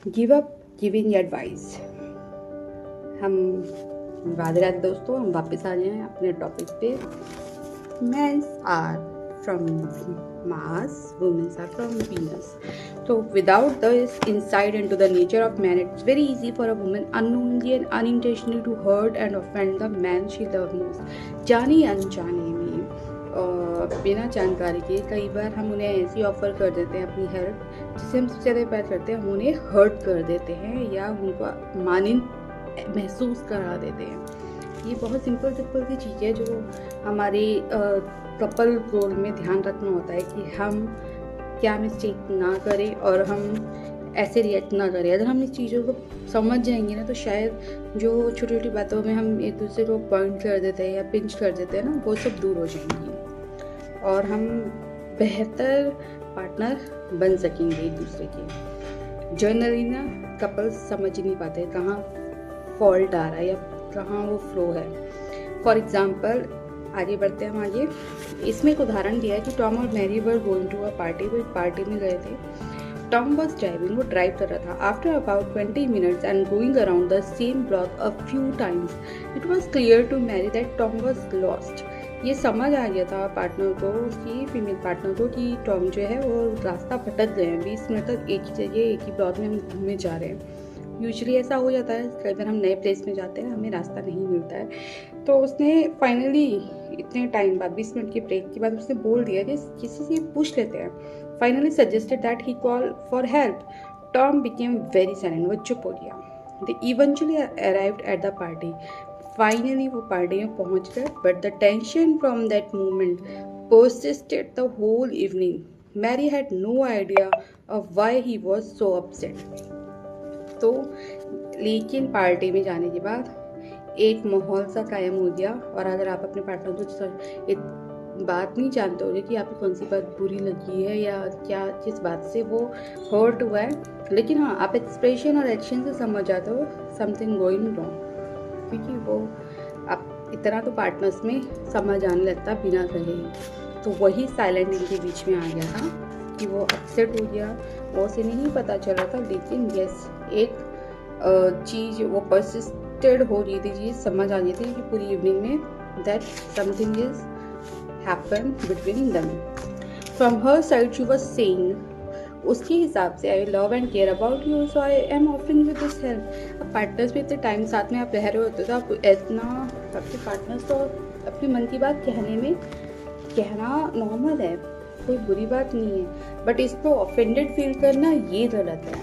Give up giving advice. हम राधे दोस्तों, हम वापस आ गए हैं अपने टॉपिक पे। Mens are from Mars, womens are from Venus. So without this insight into the nature of man, it's very easy for a woman unknowingly and unintentionally to hurt and offend the man she loves most। जाने अनजाने में बिना जानकारी के कई बार हम उन्हें ऐसी ऑफर कर देते हैं अपनी हेल्प, जिसे हम सबसे ज़्यादा प्यार करते हैं, हम उन्हें हर्ट कर देते हैं या उनको मानिंद महसूस करा देते हैं। ये बहुत सिंपल सी चीज़ है जो हमारे कपल रोल में ध्यान रखना होता है कि हम क्या मिस्टेक ना करें और हम ऐसे रिएक्ट ना करें। अगर हम इस चीज़ों को समझ जाएंगे ना, तो शायद जो छोटी छोटी बातों में हम एक दूसरे को पॉइंट कर देते हैं या पिंच कर देते हैं ना, वो सब दूर हो जाएंगी और हम बेहतर पार्टनर बन सकेंगे एक दूसरे के। जनरली ना कपल्स समझ ही नहीं पाते कहाँ फॉल्ट आ रहा है या कहाँ वो फ्लो है। फॉर एग्जाम्पल, आगे बढ़ते हैं हम आगे। इसमें एक उदाहरण दिया है कि टॉम और Mary were going to a party. वो एक पार्टी में गए थे। टॉम वॉज ड्राइविंग, वो ड्राइव कर रहा था। After about 20 minutes and going around the same block a few times, it was clear to Mary that Tom was lost. ये समझ आ गया था पार्टनर को, उसकी फीमेल पार्टनर को, कि टॉम जो है वो रास्ता भटक गए हैं। 20 मिनट तक एक ही जगह एक ही ब्लॉक में हम घूमने जा रहे हैं। यूजुअली ऐसा हो जाता है, कई बार हम नए प्लेस में जाते हैं, हमें रास्ता नहीं मिलता है। तो उसने फाइनली इतने टाइम बाद, 20 मिनट के ब्रेक के बाद, उसने बोल दिया कि किसी से पूछ लेते हैं। Finally suggested that he call for help. Tom became very silent, वो चुप हो गया। They eventually arrived at the party. Finally वो पार्टी में पहुंच गए, but the tension from that moment persisted the whole evening. Mary had no idea of why he was so upset. तो लेकिन पार्टी में जाने के बाद एक माहौल सा कायम हो गया। और अगर आप अपने पार्टनर को एक बात नहीं जानते होगे कि आपको कौन सी बात बुरी लगी है या क्या, किस बात से वो हर्ट हुआ है, लेकिन हाँ, आप एक्सप्रेशन और एक्शन से समझ जाते हो समथिंग गोइंग रॉन्ग, क्योंकि वो आप इतना तो पार्टनर्स में समझ आने लगता बिना कहे। तो वही साइलेंट इनके बीच में आ गया था कि वो अपसेट हो गया, वो उसे नहीं पता चला था, लेकिन यस, एक चीज़ वो परसिस्टेड हो रही थी, चीज़ समझ आ गई थी कि पूरी इवनिंग में that something is happen between them. From her side she was saying, उसके हिसाब से, I love and care about you, so I am offering with this help. अब पार्टनर्स भी इतने टाइम साथ में आप रह रहे होते तो आप इतना, आपके पार्टनर्स तो अपनी मन की बात कहना नॉर्मल है, कोई बुरी बात नहीं है, बट इसको ऑफेंडेड फील करना ये गलत है।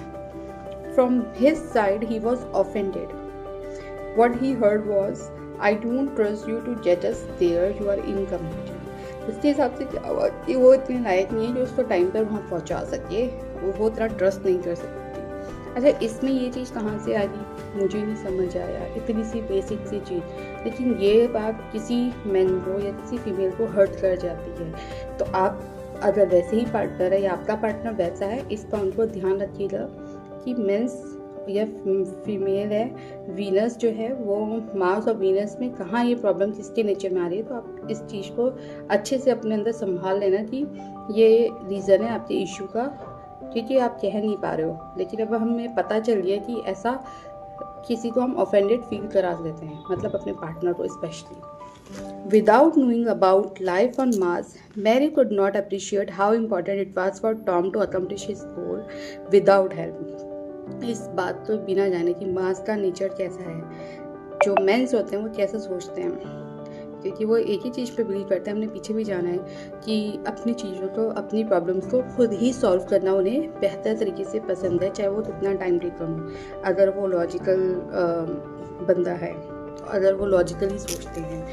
From his side, he was offended. What he heard was, "I don't trust you to get us there. You are incompetent." उसके हिसाब से क्या हुआ कि वो इतने लायक नहीं है जो उसको टाइम पर वहाँ पहुँचा सके, वो इतना ट्रस्ट नहीं कर सकती। अच्छा, इसमें ये चीज़ कहाँ से आ गई मुझे नहीं समझ आया, इतनी सी बेसिक सी चीज़, लेकिन ये बात किसी मैन को या किसी फीमेल को हर्ट कर जाती है। तो आप अगर वैसे ही पार्टनर है या आपका पार्टनर वैसा है, इस पॉइंट को ध्यान रखिएगा कि मेंस या फीमेल है, वीनस जो है वो मार्स और वीनस में कहाँ ये प्रॉब्लम किसके नेचर में आ रही है। तो आप इस चीज़ को अच्छे से अपने अंदर संभाल लेना कि ये रीज़न है आपके इशू का, क्योंकि आप कह नहीं पा रहे हो, लेकिन अब हमें पता चल गया कि ऐसा किसी को हम ऑफेंडेड फील करा देते हैं, मतलब अपने पार्टनर को specially. Without knowing about life on Mars, Mary could not appreciate how important it was for Tom to accomplish his goal without help. इस बात को बिना जाने कि मार्स का नेचर कैसा है, जो मेंस होते हैं वो कैसे सोचते हैं, क्योंकि वो एक ही चीज़ पे बिलीव करते हैं, हमने पीछे भी जाना है कि अपनी चीज़ों को, अपनी प्रॉब्लम्स को खुद ही सॉल्व करना उन्हें बेहतर तरीके से पसंद है, चाहे वो कितना टाइम टेकन हो। अगर वो लॉजिकल बंदा है, अगर वो लॉजिकली सोचते हैं,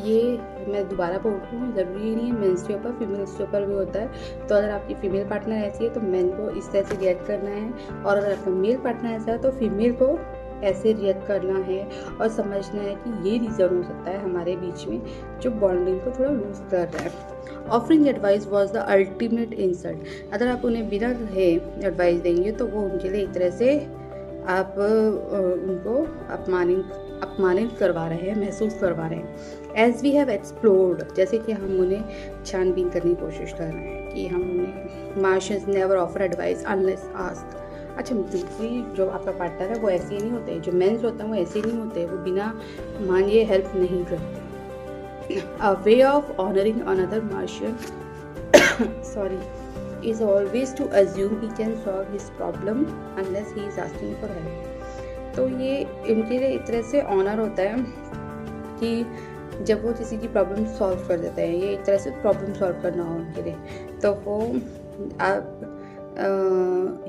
ये मैं दोबारा बोल रही हूँ, ज़रूरी नहीं है मेंस के ऊपर, फीमेल्स के ऊपर भी होता है। तो अगर आपकी फीमेल पार्टनर ऐसी है तो मेन को इस तरह से रिएक्ट करना है, और अगर आपका मेल पार्टनर ऐसा है तो फीमेल को ऐसे रिएक्ट करना है और समझना है कि ये रीज़न हो सकता है हमारे बीच में जो बॉन्डिंग को थोड़ा लूज कर रहा है। Offering advice was the ultimate insult. अगर आप उन्हें बिना कहे एडवाइस देंगे तो वो उनके लिए एक तरह से आप उनको अपमानित करवा रहे हैं, महसूस करवा रहे हैं। एज वी हैव एक्सप्लोर्ड, जैसे कि हम उन्हें छानबीन करने की कोशिश कर रहे हैं कि हम उन्हें, Martians never offer advice unless asked. अच्छा, दूसरी जो आपका पार्टनर है वो ऐसे ही नहीं होते, जो मेंस होते हैं वो ऐसे ही नहीं होते, वो बिना मांगे हेल्प नहीं करते। A way of honoring another Martian sorry is always to assume he can solve his problem unless he is asking for help. तो ये इनके लिए एक तरह से ऑनर होता है कि जब वो किसी की प्रॉब्लम सॉल्व कर देते हैं, ये एक तरह से प्रॉब्लम सॉल्व करना हो उनके लिए, तो वो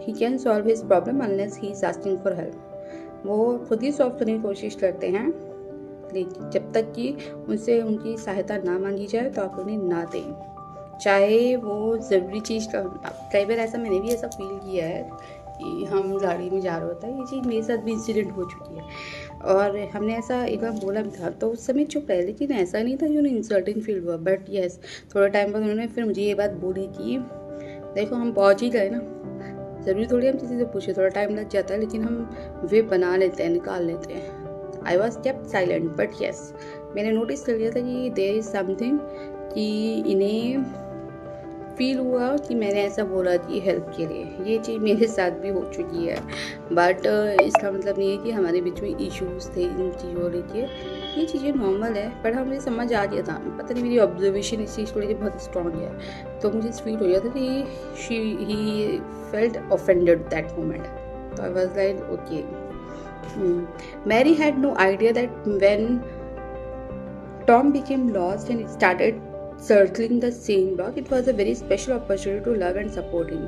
he can solve his problem unless he is asking for help. वो खुद ही सॉल्व करने की कोशिश करते हैं, लेकिन जब तक कि उनसे उनकी सहायता ना मांगी जाए तो आप उन्हें ना दें, चाहे वो ज़रूरी चीज़ का। कई बार ऐसा मैंने भी ऐसा फील किया है कि हम गाड़ी में जा रहे होता है, ये चीज़ मेरे साथ भी इंसिडेंट हो चुकी है और हमने ऐसा एक बार बोला भी था, तो उस समय चुप रहे, लेकिन ऐसा नहीं था कि उन्हें इंसल्टिंग फील हुआ। बट येस, थोड़ा टाइम बाद उन्होंने फिर मुझे ये बात बोली कि देखो हम पहुँच ही गए ना, ज़रूरी थोड़ी हम किसी से पूछे, थोड़ा टाइम लग जाता है लेकिन हम वे बना लेते हैं, निकाल लेते हैं। I was kept silent, but yes मैंने नोटिस कर लिया था कि देयर इज़ समथिंग, कि इन्हें फील हुआ कि मैंने ऐसा बोला कि हेल्प के लिए। ये चीज़ मेरे साथ भी हो चुकी है, बट इसका मतलब नहीं है कि हमारे बीच में इश्यूज़ थे इन चीज़ों लेके। ये चीज़ें नॉर्मल है, बट हमें समझ आ गया था, पता नहीं मेरी ऑब्जर्वेशन इस चीज़ को लेकर बहुत स्ट्रॉन्ग है, तो मुझे फील हो गया था कि he felt offended that moment. तो I was like okay. Mary had no idea that when Tom became lost and started circling the same block, it was a very special opportunity to love and support him.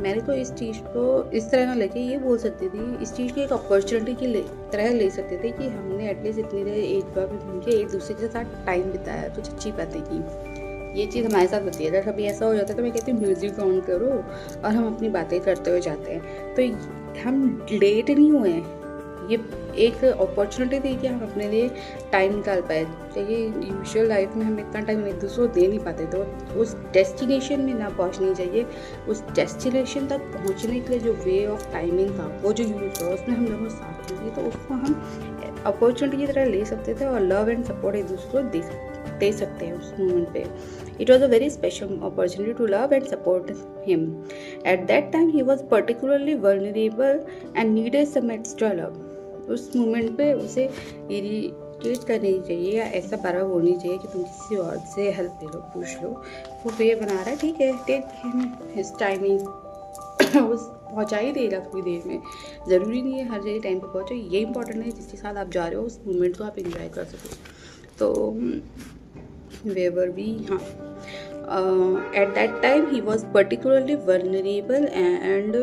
मैंने तो इस चीज़ को इस तरह ना लेके ये बोल सकती थी, इस चीज़ की एक अपॉर्चुनिटी की तरह ले सकते थे कि हमने एटलीस्ट इतनी देर एक बार में घूम के एक दूसरे के साथ टाइम बिताया, कुछ अच्छी बातें की। ये चीज़ हमारे साथ होती है, अगर कभी ऐसा हो जाता है तो मैं कहती हूँ म्यूज़िक ऑन करो और हम अपनी बातें करते हुए जाते हैं। तो हम लेट नहीं हुए हैं, ये एक अपॉर्चुनिटी थी कि हम अपने लिए टाइम निकाल पाए। चाहिए यूजुअल लाइफ में हम इतना टाइम एक दूसरे को दे नहीं पाते, तो उस डेस्टिनेशन में ना पहुंचनी चाहिए, उस डेस्टिनेशन तक पहुंचने के लिए जो वे ऑफ टाइमिंग था वो जो यूज़ हुआ उसमें हम दोनों साथ में थे, तो उसको हम अपॉर्चुनिटी की तरह ले सकते थे और लव एंड सपोर्ट एक दूसरे को दे सकते हैं उस मोमेंट पे। It was a very special opportunity to love and support him. At that time, he was particularly vulnerable and needed some extra love. उस मोमेंट पे उसे इरिटेट करनी चाहिए या ऐसा बार बोलनी चाहिए कि तुम किसी और से हेल्प ले लो, पूछ लो, वो वे बना रहा है, ठीक है, टेक हिम हिज टाइमिंग, उस पहुँचा ही देगा थोड़ी देर में, ज़रूरी नहीं है हर जगह टाइम पे पहुँचो। ये इंपॉर्टेंट है जिसके साथ आप जा रहे हो उस मोमेंट को आप इंजॉय कर सको। तो वेवर भी हाँ, at that time he was particularly vulnerable and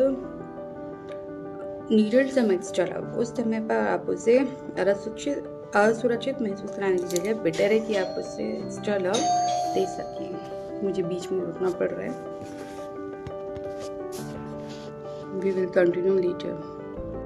needed some extra love. उस समय पर आप उसे असुरक्षित महसूस कराने की जगह बेटर है कि आप उसे एक्स्ट्रा लव दे सकें। मुझे बीच में रुकना पड़ रहा है। We will continue later.